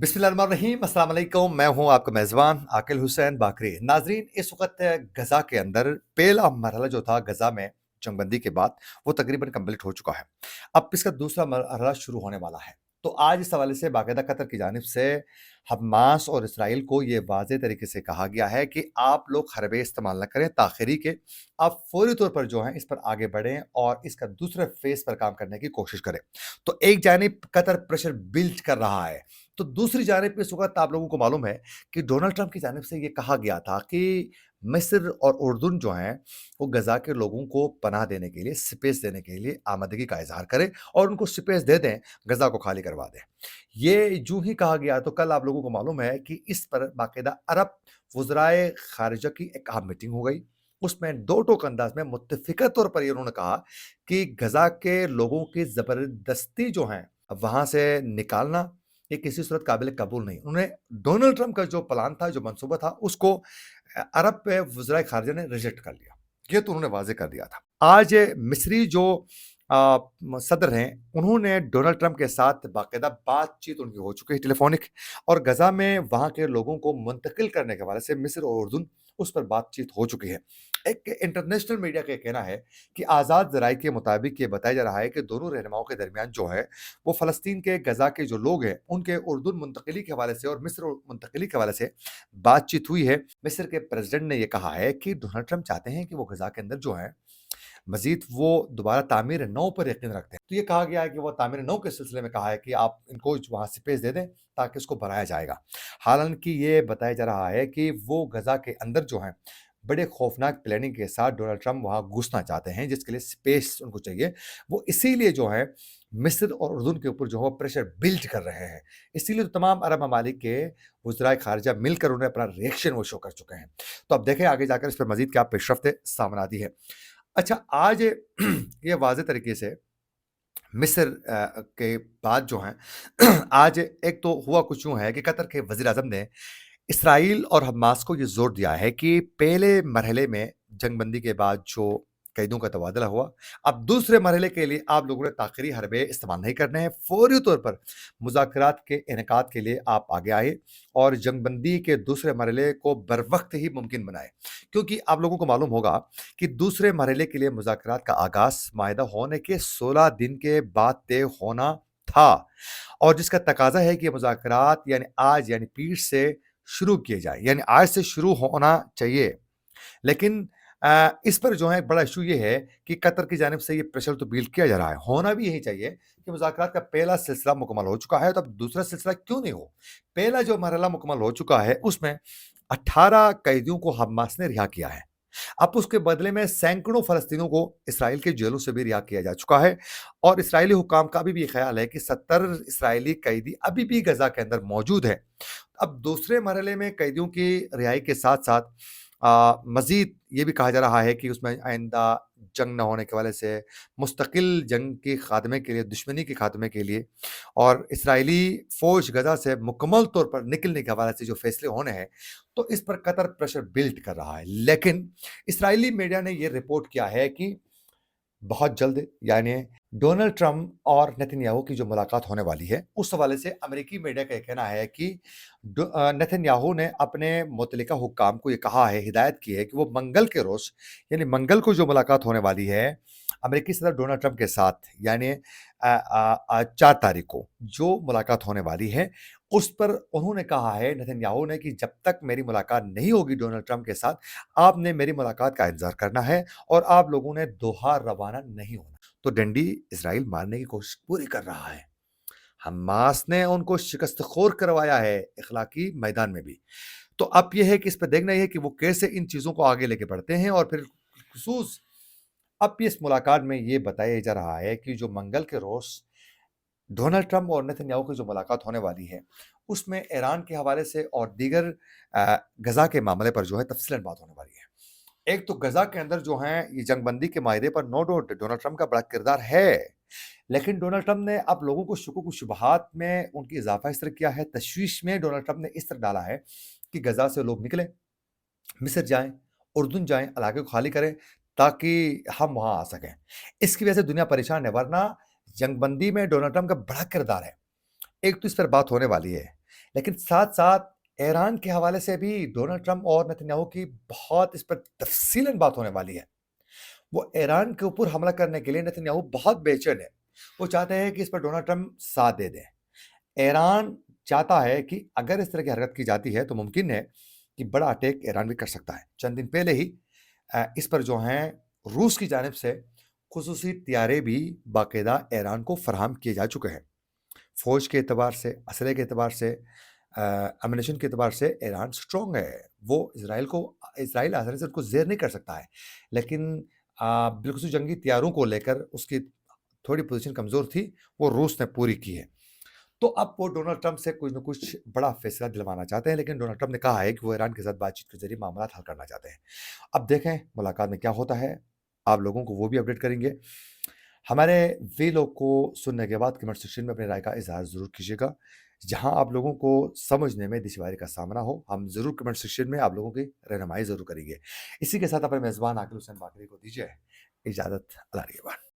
बिस्मिल्लाहिर्रहमानिर्रहीम अस्सलाम वालेकुम। मैं हूं आपका मेज़बान आकिल हुसैन बाकरी। नाज़रीन, इस वक़्त गज़ा के अंदर पहला मरहला जो था गज़ा में जंगबंदी के बाद, वो तकरीबन कंप्लीट हो चुका है। अब इसका दूसरा मरहला शुरू होने वाला है। तो आज इस हवाले से बाकायदा कतर की जानिब से हमास और इसराइल को ये वाज़ेह तरीके से कहा गया है कि आप लोग हरबे इस्तेमाल ना करें ताख़ीरी के, आप फ़ौरी तौर पर जो है इस पर आगे बढ़ें और इसका दूसरे फ़ेज़ पर काम करने की कोशिश करें। तो एक जानिब कतर प्रेशर बिल्ड कर रहा है, तो दूसरी जानिब पे इस वक़्त आप लोगों को मालूम है कि डोनाल्ड ट्रंप की जानिब से ये कहा गया था कि मिस्र और उर्दून जो हैं, वो गज़ा के लोगों को पनाह देने के लिए, स्पेस देने के लिए आमादगी का इज़हार करें और उनको स्पेस दे दें, गज़ा को खाली करवा दें। ये यूँ ही कहा गया तो कल आप लोगों को मालूम है कि इस पर बाकायदा अरब वज़राए ख़ारिजा की एक अहम मीटिंग हो गई। उसमें दो टोक अंदाज़ में मुत्तफ़िक़ा तौर पर ये उन्होंने कहा कि गज़ा के लोगों की ज़बरदस्ती जो है, वहाँ से निकालना ये किसी सूरत काबिल कबूल नहीं। उन्होंने डोनाल्ड ट्रंप का जो प्लान था, जो मंसूबा था, उसको अरब वज़राए ख़ारिजा ने रिजेक्ट कर लिया। ये तो उन्होंने वाज़ेह कर दिया था। आज मिस्री जो सदर हैं, उन्होंने डोनाल्ड ट्रंप के साथ बाकायदा बातचीत उनकी हो चुकी है टेलीफ़ोनिक, और गज़ा में वहाँ के लोगों को मुंतकिल करने के हवाले से मिस्र और उर्दून उस पर बातचीत हो चुकी है। एक इंटरनेशनल मीडिया का ये कहना है कि आज़ाद ज़राए के मुताबिक ये बताया जा रहा है कि दोनों रहनुमाओं के दरमियान जो है, वो फ़लस्तीन के गज़ा के जो लोग हैं, उनके उर्दून मुंतकिली के हवाले से और मिस्र मुंतकिली के हवाले से बातचीत हुई है। मिस्र के प्रेसिडेंट ने ये कहा है कि डोनाल्ड ट्रंप चाहते हैं कि वो गज़ा के अंदर जो है, मज़ीद वो दोबारा तामीर-ए-नौ पर यकीन रखते हैं। तो ये कहा गया है कि वो तामीर-ए-नौ के सिलसिले में कहा है कि आप इनको वहाँ स्पेस दे दें, ताकि इसको बनाया जाएगा। हालाँकि ये बताया जा रहा है कि वो गज़ा के अंदर जो है, बड़े खौफनाक प्लानिंग के साथ डोनाल्ड ट्रंप वहाँ घुसना चाहते हैं, जिसके लिए स्पेस उनको चाहिए। वो इसीलिए जो है, मिस्र और उर्दून के ऊपर जो है, वो प्रेशर बिल्ड कर रहे हैं। इसीलिए तो तमाम अरब ममालिक के वज़राए ख़ारिजा मिलकर उन्हें अपना रिएक्शन वो शो कर चुके हैं। तो अब देखें आगे जाकर इस पर मज़ीद क्या पेशरफ़्तें सामने आती है। अच्छा, आज ये वाज़ेह तरीके से मिस्र के बाद जो हैं आज एक तो हुआ कुछ यूँ है कि कतर के वज़ीर-ए-आज़म ने इसराइल और हमास को ये ज़ोर दिया है कि पहले मरहले में जंगबंदी के बाद जो कैदियों का तबादला हुआ, अब दूसरे मरहले के लिए आप लोगों ने ताख़ीरी हरबे इस्तेमाल नहीं करने हैं। फ़ौरी तौर पर मुज़ाकरात के इनेकाद के लिए आप आगे आए और जंगबंदी के दूसरे मरहले को बरवक़्त ही मुमकिन बनाएँ। क्योंकि आप लोगों को मालूम होगा कि दूसरे मरहले के लिए मुज़ाकरात का आगाज़ माहिदा होने के 16 दिन के बाद तय होना था, और जिसका तकाज़ा है कि ये मुज़ाकरात यानी आज यानी पीर से शुरू किए जाएँ, यानी आज से शुरू होना चाहिए। लेकिन इस पर जो है एक बड़ा इश्यू ये है कि कतर की जानिब से ये प्रेशर तो बिल्ड किया जा रहा है। होना भी यही चाहिए कि मुज़ाकरात का पहला सिलसिला मुकम्मल हो चुका है, तो अब दूसरा सिलसिला क्यों नहीं हो? पहला जो मरहला मुकम्मल हो चुका है, उसमें 18 कैदियों को हमास ने रिहा किया है। अब उसके बदले में सैकड़ों फ़लस्तीनियों को इसराइल के जेलों से भी रिहा किया जा चुका है, और इसराइली हुकाम का अभी भी ये ख़्याल है कि 70 इसराइली कैदी अभी भी गज़ा के अंदर मौजूद हैं। अब दूसरे मरहले में कैदियों की रिहाई के साथ-साथ मज़ीद ये भी कहा जा रहा है कि उसमें आइंदा जंग न होने के हवाले से, मुस्तकिल जंग के ख़ात्मे के लिए, दुश्मनी के ख़ात्मे के लिए और इसराइली फ़ौज गज़ा से मुकम्मल तौर पर निकलने के हवाले से जो फ़ैसले होने हैं, तो इस पर कतर प्रेशर बिल्ड कर रहा है। लेकिन इसराइली मीडिया ने ये रिपोर्ट किया है कि बहुत जल्द यानी डोनाल्ड ट्रंप और नेतन्याहू की जो मुलाकात होने वाली है, उस हवाले से अमेरिकी मीडिया का ये कहना है कि नेतन्याहू ने अपने मुतल्लिका हुक्काम को ये कहा है, हिदायत की है कि वो मंगल के रोज़ यानी मंगल को जो मुलाकात होने वाली है, अमेरिकी सदर डोनाल्ड ट्रंप के साथ यानी 4 तारीख को जो मुलाकात होने वाली है, उस पर उन्होंने कहा है नेतन्याहू ने कि जब तक मेरी मुलाकात नहीं होगी डोनाल्ड ट्रंप के साथ, आपने मेरी मुलाकात का इंतज़ार करना है और आप लोगों ने दोहा रवाना नहीं होना। तो डंडी इज़राइल मारने की कोशिश पूरी कर रहा है। हमास ने उनको शिकस्त-ख़ोर करवाया है इख़लाक़ी मैदान में भी। तो अब ये है कि इस पे देखना ये है कि वो कैसे इन चीज़ों को आगे लेके बढ़ते हैं, और फिर ख़ुसूस अब इस मुलाकात में ये बताया जा रहा है कि जो मंगल के रोज़ डोनाल्ड ट्रंप और नेतन्याहू की जो मुलाकात होने वाली है, उसमें ईरान के हवाले से और दीगर गज़ा के मामले पर जो है तफ़सीलन बात होने वाली है। एक तो गज़ा के अंदर जो है ये जंगबंदी के मायदे पर नो डाउट डोनाल्ड ट्रंप का बड़ा किरदार है। लेकिन डोनाल्ड ट्रंप ने अब लोगों को शुकूक व शुबहात में उनकी इज़ाफ़ा इस तरह किया है, तशवीश में डोनाल्ड ट्रंप ने इस तरह डाला है कि गज़ा से लोग निकलें, मिस्र जाएँ, उर्दून जाएँ, इलाके को खाली करें, ताकि हम वहाँ आ सकें। इसकी वजह से दुनिया परेशान है, वरना जंगबंदी में डोनाल्ड ट्रंप का बड़ा किरदार है। एक तो इस पर बात होने वाली है। लेकिन साथ-साथ ईरान के हवाले से भी डोनाल्ड ट्रंप और नेतन्याहू की बहुत इस पर तफ़सीलन बात होने वाली है। वो ईरान के ऊपर हमला करने के लिए नेतन्याहू बहुत बेचैन है। वो चाहते हैं कि इस पर डोनाल्ड ट्रंप साथ दे दें। ईरान चाहता है कि अगर इस तरह की हरकत की जाती है तो मुमकिन है कि बड़ा अटैक ईरान भी कर सकता है। चंद दिन पहले ही इस पर जो हैं रूस की जानिब से खुसूसी तैयारे भी बाकायदा ईरान को फराहम किए जा चुके हैं। फ़ौज के एतबार से, असलहे के एतबार से, एमुनिशन के एतबार से ईरान स्ट्रॉन्ग है। वो इज़राइल आसानी से उनको ज़ेर नहीं कर सकता है। लेकिन बिलख़ुसूस जंगी तैयारों को लेकर उसकी थोड़ी पोज़ीशन कमज़ोर थी, वो रूस ने पूरी की है। तो अब वो डोनाल्ड ट्रंप से कुछ न कुछ बड़ा फैसला दिलवाना चाहते हैं, लेकिन डोनाल्ड ट्रंप ने कहा है कि वो ईरान के साथ बातचीत के ज़रिए मामलात हल करना चाहते हैं। अब देखें मुलाकात में क्या होता है, आप लोगों को वो भी अपडेट करेंगे। हमारे वीलॉग को सुनने के बाद कमेंट सेक्शन में अपनी राय का इज़हार ज़रूर कीजिएगा। जहाँ आप लोगों को समझने में दुश्वारी का सामना हो, हम ज़रूर कमेंट सेक्शन में आप लोगों की रहनुमाई ज़रूर करेंगे। इसी के साथ अपने मेज़बान आकिल हुसैन बाकरी को दीजिए इजाज़त। अल्लाह निगहबान।